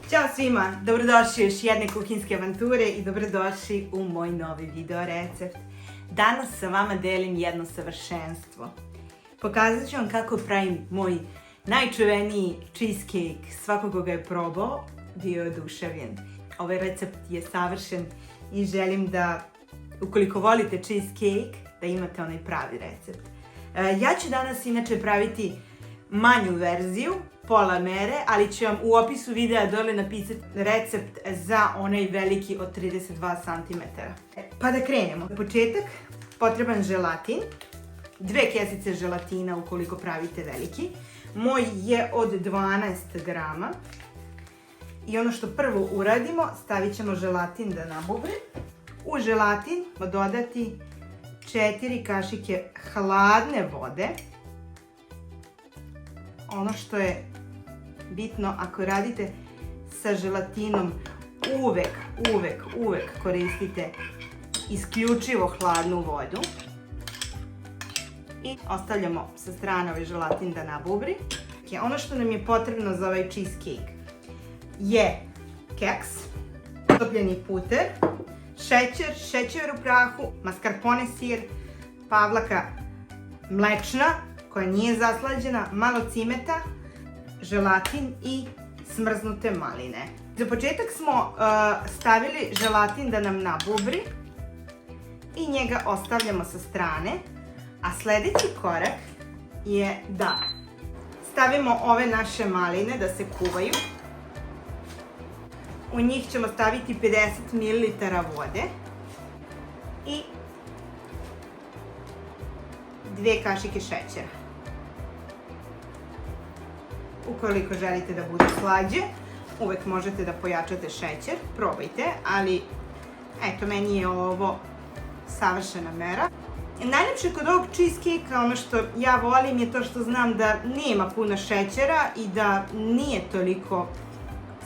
Ćao svima, dobrodošli u još jedne kuhinske avanture i dobrodošli u moj novi video recept. Danas sa vama delim jedno savršenstvo. Pokazat ću vam kako pravim moj najčuveniji cheesecake. Svako ko ga je probao, bio je oduševljen. Ovaj recept je savršen i želim da, ukoliko volite cheesecake, da imate onaj pravi recept. Ja ću danas inače praviti manju verziju, pola mere, ali ću vam u opisu videa dole napisati recept za onaj veliki od 32 cm. Pa da krenemo. Za početak potreban želatin, 2 kesice želatina ukoliko pravite veliki. Moj je od 12 grama. I ono što prvo uradimo, stavit ćemo želatin da nabubri. U želatin dodati 4 kašike hladne vode. Ono što je bitno, ako radite sa želatinom, uvek koristite isključivo hladnu vodu. I ostavljamo sa strane ovaj želatin da nabubri. Ono što nam je potrebno za ovaj cheesecake je keks, topljeni puter, šećer u prahu, mascarpone sir, pavlaka mlečna koja nije zaslađena, malo cimeta, želatin i smrznute maline. Za početak smo stavili želatin da nam nabubri i njega ostavljamo sa strane, a sljedeći korak je da stavimo ove naše maline da se kuvaju. U njih ćemo staviti 50 ml vode i 2 kašike šećera. Ukoliko želite da bude slađe, uvek možete da pojačate šećer, probajte, ali eto, meni je ovo savršena mera. Najljepše kod ovog cheesecake-a, ono što ja volim je to što znam da nema puno šećera i da nije toliko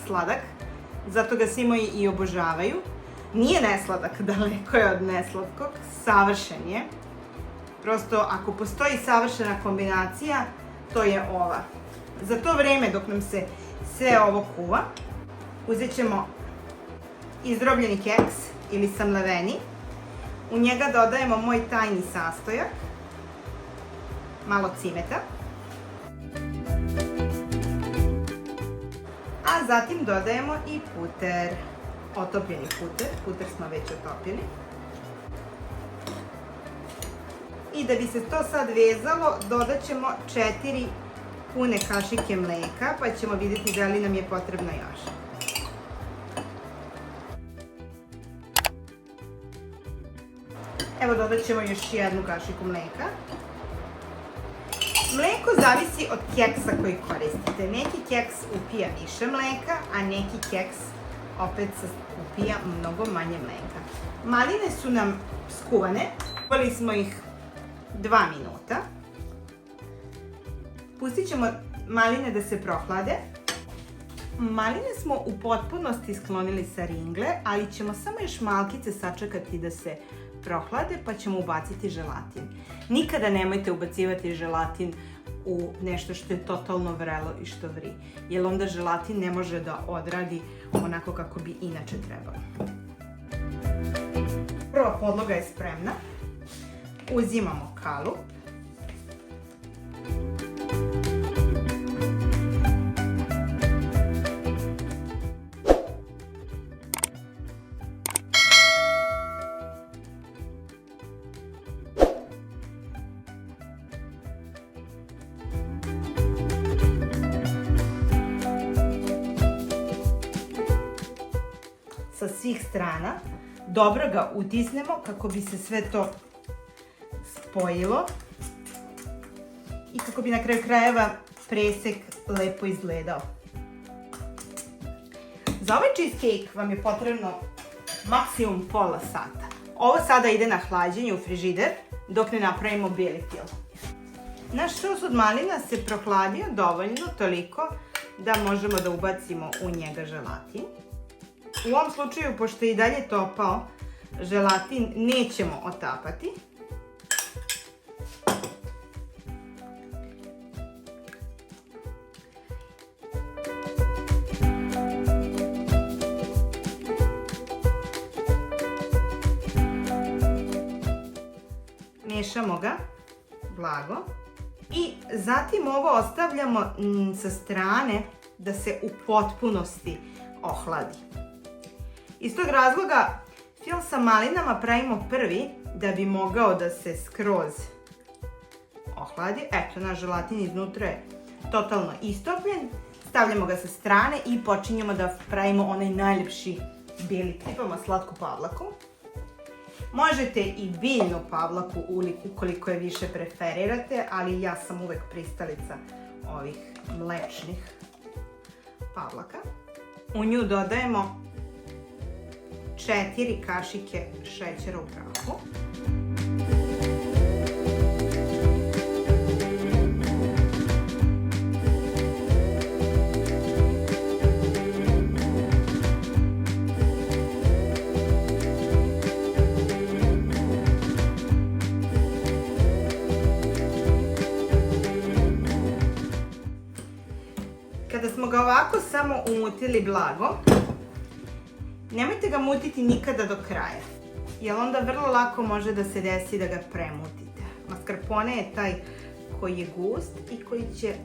sladak, zato ga svi moji i obožavaju. Nije nesladak, daleko je od neslatkog, savršen je. Prosto, ako postoji savršena kombinacija, to je ova. Za to vreme dok nam se sve ovo kuva, uzet ćemo izdrobljeni keks ili samlaveni. U njega dodajemo moj tajni sastojak, malo cimeta, a zatim dodajemo i puter, otopljeni puter smo već otopili. I da bi se to sad vezalo, dodat ćemo 4 pune kašike mleka, pa ćemo vidjeti da li nam je potrebno još. Evo, dodat ćemo još jednu kašiku mleka. Mleko zavisi od keksa koji koristite. Neki keks upija više mleka, a neki keks opet upija mnogo manje mleka. Maline su nam skuvane. Kuvali smo ih 2 minuta. Pustit ćemo maline da se prohlade. Maline smo u potpunosti sklonili sa ringle, ali ćemo samo još malkice sačekati da se prohlade, pa ćemo ubaciti želatin. Nikada nemojte ubacivati želatin u nešto što je totalno vrelo i što vri, jer onda želatin ne može da odradi onako kako bi inače trebalo. Prva podloga je spremna. Uzimamo kalup. Sa svih strana dobro ga utisnemo kako bi se sve to spojilo i kako bi na kraju krajeva presek lepo izgledao. Za ovaj cheesecake vam je potrebno maksimum pola sata. Ovo sada ide na hlađenje u frižider dok ne napravimo bijeli fil. Naš sos od malina se prohladio dovoljno, toliko da možemo da ubacimo u njega želatin. U ovom slučaju, pošto je i dalje topao, želatin nećemo otapati. Mešamo ga blago i zatim ovo ostavljamo sa strane da se u potpunosti ohladi. Iz tog razloga fil sa malinama pravimo prvi da bi mogao da se skroz ohladi. Eto, naš želatin iznutra je totalno istopljen. Stavljamo ga sa strane i počinjemo da pravimo onaj najljepši bijeli krem. Sipamo slatku pavlaku. Možete i biljnu pavlaku ukoliko je više preferirate, ali ja sam uvek pristalica ovih mlečnih pavlaka. U nju dodajemo 4 kašike šećera u prahu. Kada smo ga ovako samo umutili blago, nemojte ga mutiti nikada do kraja, jer onda vrlo lako može da se desi da ga premutite. Mascarpone je taj koji je gust i koji će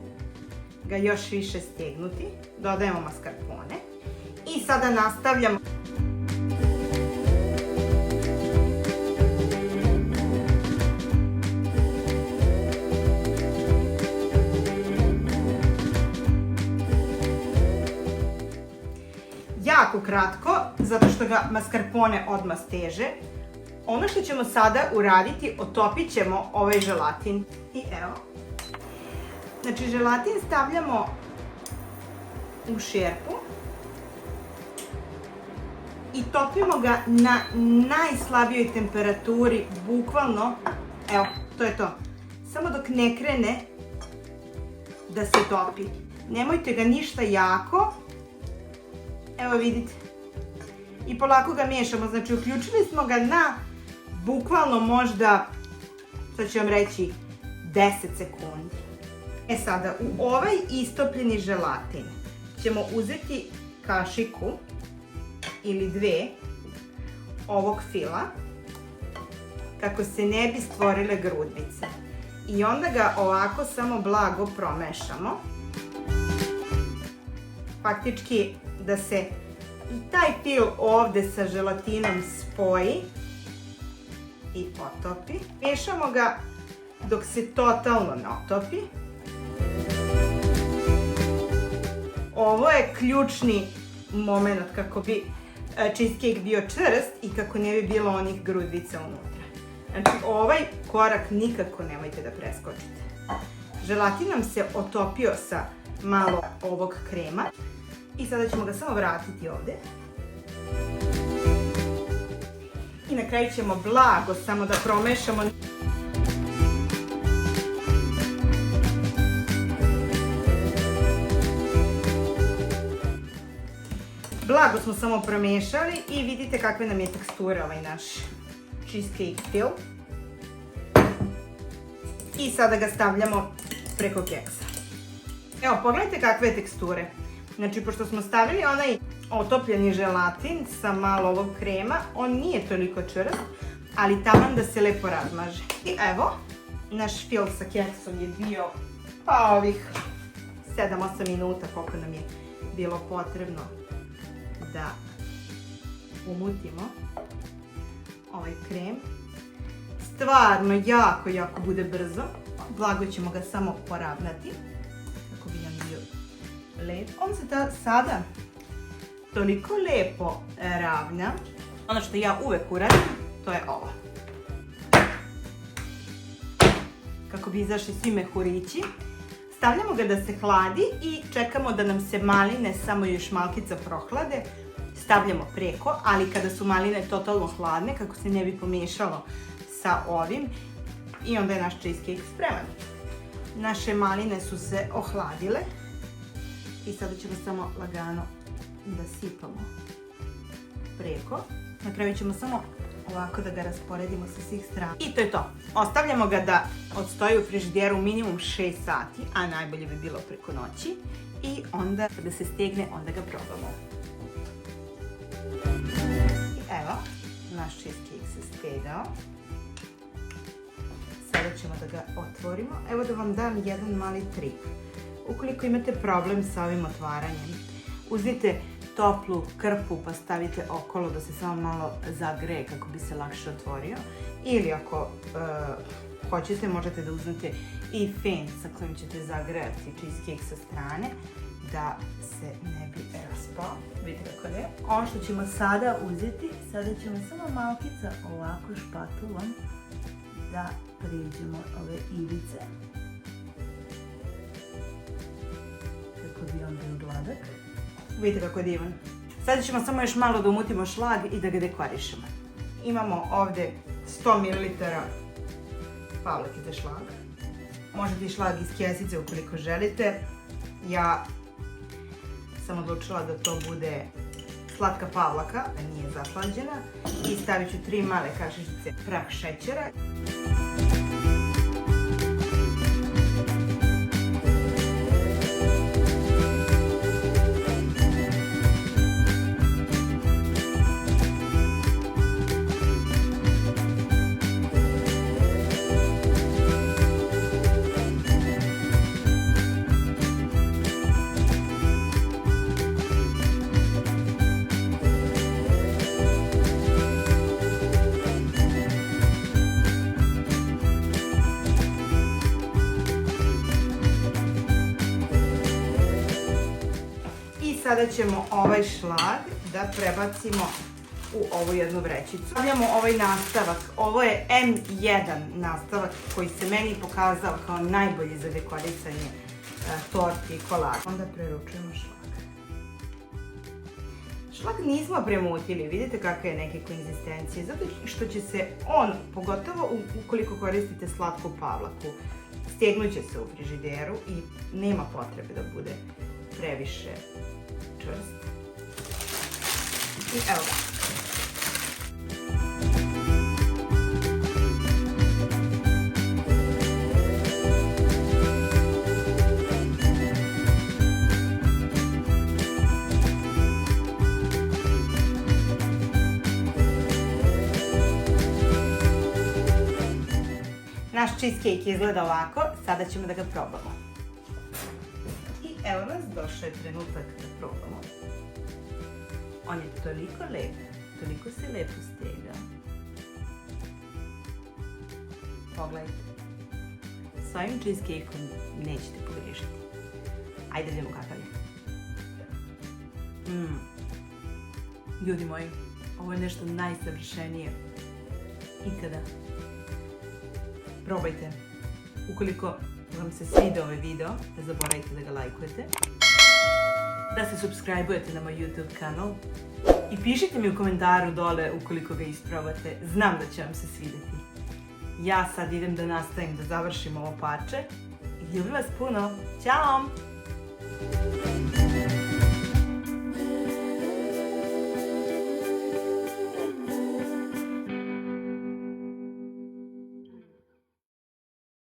ga još više stegnuti. Dodajemo mascarpone i sada nastavljamo. Jako kratko, zato što ga mascarpone odmah steže. Ono što ćemo sada uraditi, otopit ćemo ovaj želatin. I evo. Znači, želatin stavljamo u šerpu i topimo ga na najslabijoj temperaturi, bukvalno, evo, to je to. Samo dok ne krene da se topi. Nemojte ga ništa jako. Evo vidite. I polako ga miješamo. Znači, uključili smo ga na bukvalno možda, sad ću vam reći, 10 sekundi. E sada, u ovaj istopljeni želatin ćemo uzeti kašiku ili 2 ovog fila kako se ne bi stvorile grudvice. I onda ga ovako samo blago promešamo. Faktički da se i taj fil ovde sa želatinom spoji i otopi. Miješamo ga dok se totalno ne otopi. Ovo je ključni moment kako bi cheesecake bio čvrst i kako ne bi bilo onih grudvica unutra. Znači, ovaj korak nikako nemojte da preskočite. Želatin nam se otopio sa malo ovog krema. I sada ćemo ga samo vratiti ovde. I na kraju ćemo blago samo da promešamo. Blago smo samo promešali i vidite kakve nam je tekstura ovaj naš cheesecake fil. I sada ga stavljamo preko keksa. Evo, pogledajte kakve je teksture. Znači, pošto smo stavili onaj otopljeni želatin sa malo ovog krema, on nije toliko čvrst, ali taman da se lepo razmaže. I evo, naš fil sa keksom je bio pa ovih 7-8 minuta koliko nam je bilo potrebno da umutimo ovaj krem. Stvarno jako bude brzo. Blago ćemo ga samo poravnati kako bi nam bio lep. On se sada toliko lepo ravna. Ono što ja uvek uradim, to je ovo. Kako bi izašli svi mehurići. Stavljamo ga da se hladi i čekamo da nam se maline samo još malkica prohlade. Stavljamo preko, ali kada su maline totalno hladne, kako se ne bi pomiješalo sa ovim. I onda je naš cheesecake spreman. Naše maline su se ohladile. I sada ćemo samo lagano da sipamo preko. Na kraju ćemo samo ovako da ga rasporedimo sa svih strana. I to je to. Ostavljamo ga da odstoji u frižideru minimum 6 sati, a najbolje bi bilo preko noći. I onda kada se stegne, onda ga probamo. I evo, naš cheesecake se stegao. sada ćemo da ga otvorimo. Evo da vam dam jedan mali trik. Ukoliko imate problem sa ovim otvaranjem, uzmite toplu krpu pa stavite okolo da se samo malo zagreje kako bi se lakše otvorio. Ili ako hoćete, možete da uzmete i fen sa kojim ćete zagrejati cheesecake sa strane da se ne bi raspao. Vidite kako je. Ono što ćemo sada uzeti, sada ćemo samo malkica ovako špatulom da priđemo ove ivice kako bi on bio gladak. Vidite kako je divan. Sada ćemo samo još malo da umutimo šlag i da ga dekorišemo. Imamo ovde 100 ml pavlakite šlag. Možete i šlag iz kesice ukoliko želite. Ja sam odlučila da to bude slatka pavlaka, da nije zaslađena. I stavit ću 3 male kašičice prah šećera. Sada ćemo ovaj šlag da prebacimo u ovu jednu vrećicu. Stavljamo ovaj nastavak. Ovo je M1 nastavak koji se meni pokazao kao najbolji za dekorisanje torti i kolača. Onda preručujemo šlag. Šlag nismo premutili, vidite kakve je neke konzistencije, zato što će se on, pogotovo ukoliko koristite slatku pavlaku, stegnut će se u frižideru i nema potrebe da bude previše čvrst. I evo ga. Naš cheesecake izgleda ovako, sada ćemo da ga probamo. I evo nas, došao je trenutak da probamo. On je toliko lep, toliko se lepo stega. Pogledajte. S ovim cheesecakeom nećete pogriješiti. Ajde vidimo kakav je. Ljudi moji, ovo je nešto najsavršenije ikada. Probajte. Ukoliko vam se sviđa ovaj video, ne zaboravite da ga lajkujete, da se subscribe-ujete na moj YouTube kanal i pišite mi u komentaru dole ukoliko ga isprobate. Znam da će vam se svidjeti. Ja sad idem da nastavim da završim ovo parče i ljubim vas puno. Ćao!